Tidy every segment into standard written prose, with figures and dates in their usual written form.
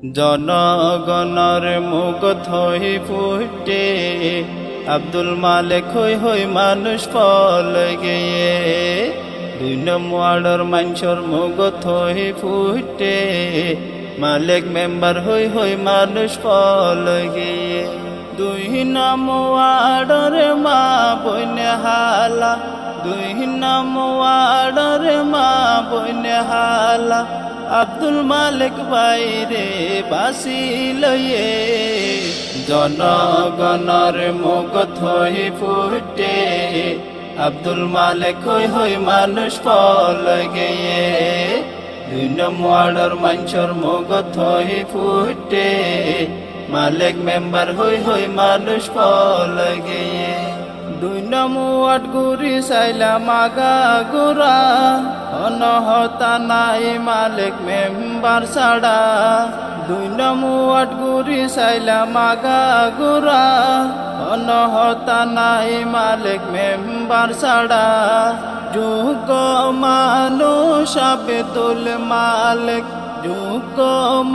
জনগণর মুগ্ধ হই ফুটে আব্দুল মালিক হই হই মানুষ পল গিয়ে 2 নম্বর ওয়ার্ডর মানুষের মুগ্ধ হই ফুটে মালিক মেম্বার হই হই মানুষ পল গিয়ে 2 নম্বর ওয়ার্ডর মা বইনে হালা 2 নম্বর ওয়ার্ডর মা বইনে হালা আব্দুল মালিক বাইরে বাসি লয়ে জনগণর মুগ্ধ হই ফুটে আব্দুল মালিক হই হই মানুষ পল গিয়ে 2 নম্বর ওয়ার্ডর মানুষের মুগ্ধ হই ফুটে মালিক মেম্বার হই হই মানুষ পল গিয়ে 2 নম্বর ওয়ার্ড গুরি সাইলাম আগা গোরা অনহতা নাই মালিক মেম্বার ছাড়া 2 নম্বর ওয়ার্ড গুরি সাইলাম আগা গোরা অনহতা নাই মালিক মেম্বার ছাড়া যোগ্য মানুষ আবেদুল মালিক যোগ্য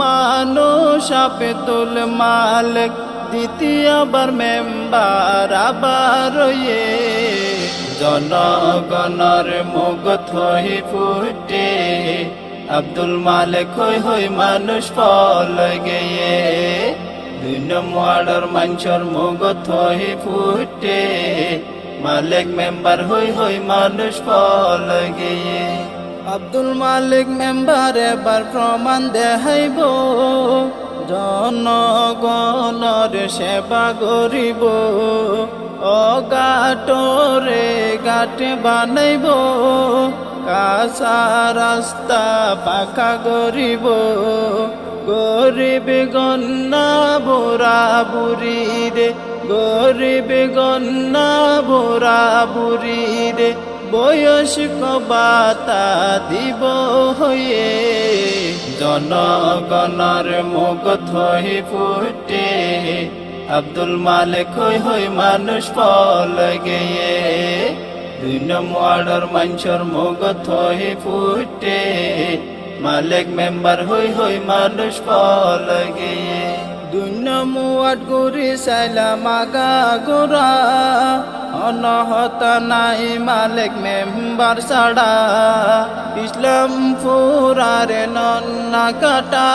মানুষ আবেদুল মালিক দ্বিতীয়বার মেম্বার আবার জনগণর মুগ্ধ হই ফুটে আব্দুল মালিক হই হই মানুষ পল গিয়ে 2 নম্বর ওয়ার্ডর মানুষের মুগ্ধ হই ফুটে মালিক মেম্বার হই হই মানুষ পল গিয়ে আব্দুল মালিক মেম্বার এবার প্রমাণ দেখাইব জনগণর সেবা করিব অগাটরে গাটে বানাইব কাঁচা রাস্তা পাকা করিব গরিব গন্না বুড়া বুড়ি রে গরিব গন্না বুড়া বুড়ি রে বয়স্ক বাতা দিব হয়ে জনগণর মুগ্ধ হই ফুটে আব্দুল মালিক হই হই মানুষ পল গিয়ে 2 নম্বর ওয়ার্ডর মানুষের মুগ্ধ হই ফুটে মালিক মেম্বার হই হই মানুষ পল গিয়ে 2 নম্বর ওয়ার্ড গুরি সাইলাম আগা গোরা অনহতা নাই মালিক মেম্বার ছাড়া ইসলামপুরার নন্না কাটা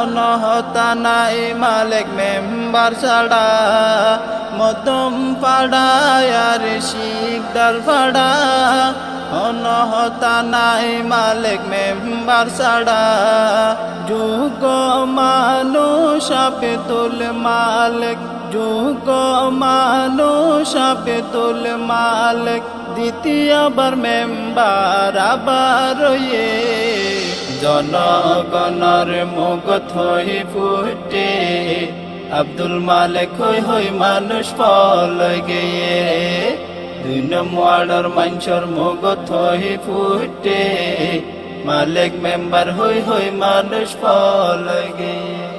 অনহতা নাই মালিক মেম্বার ছাড়া মদম পাড়ায় আর শিকদার পাড়া অনহতা নাই মালিক মেম্বার ছাড়া যোগ্য মানুষ আবেদুল মালিক যোগ্য মানুষ আবেদুল মালিক দ্বিতীয়বার মেম্বার আবার জনগণর মুগ্ধ হই ফুটে আব্দুল মালিক হই হই মানুষ পল গিয়ে 2 নম্বর ওয়ার্ডর মানুষের মুগ্ধ হই ফুটে মালিক মেম্বার হই হই মানুষ পল গিয়ে